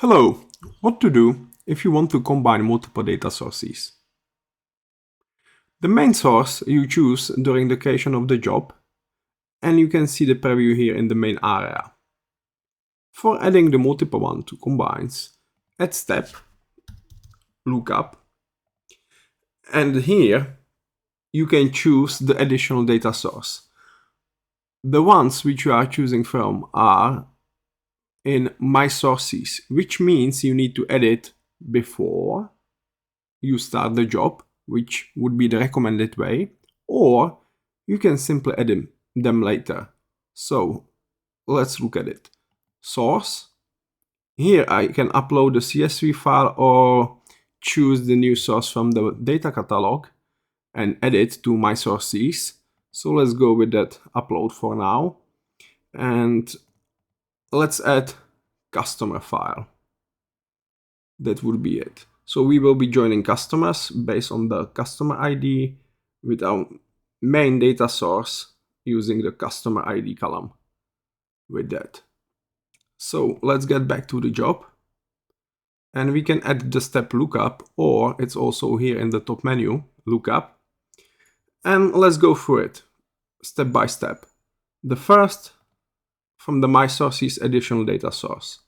Hello, what to do if you want to combine multiple data sources. The main source you choose during the creation of the job, and you can see the preview here in the main area. For adding the multiple one to combines, add step, lookup, and here you can choose the additional data source. The ones which you are choosing from are in my sources, which means you need to edit before you start the job, which would be the recommended way, or you can simply add them later. So let's look at it. Source. Here I can upload the CSV file or choose the new source from the data catalog and add it to my sources. So let's go with that upload for now. And let's add customer file. That would be it. So we will be joining customers based on the customer ID with our main data source using the customer ID column with that. So let's get back to the job. And we can add the step lookup, or it's also here in the top menu, lookup. And let's go through it step by step. The first from the my sources additional data source.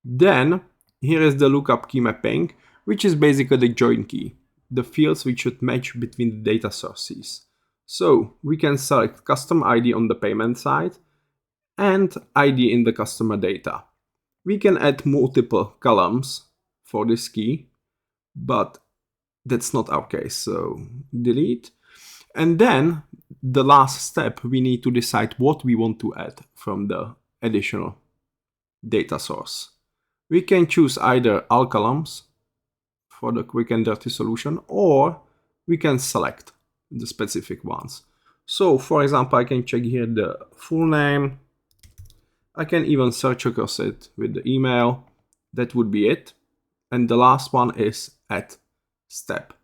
Then here is the lookup key mapping, which is basically the join key, the fields which should match between the data sources. So we can select custom ID on the payment side and ID in the customer data. We can add multiple columns for this key, but that's not our case, so delete. And then the last step, we need to decide what we want to add from the additional data source. We can choose either all columns for the quick and dirty solution, or we can select the specific ones. So for example, I can check here the full name. I can even search across it with the email. That would be it. And the last one is add step.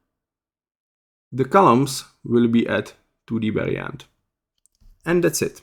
The columns will be add to the very end. And that's it.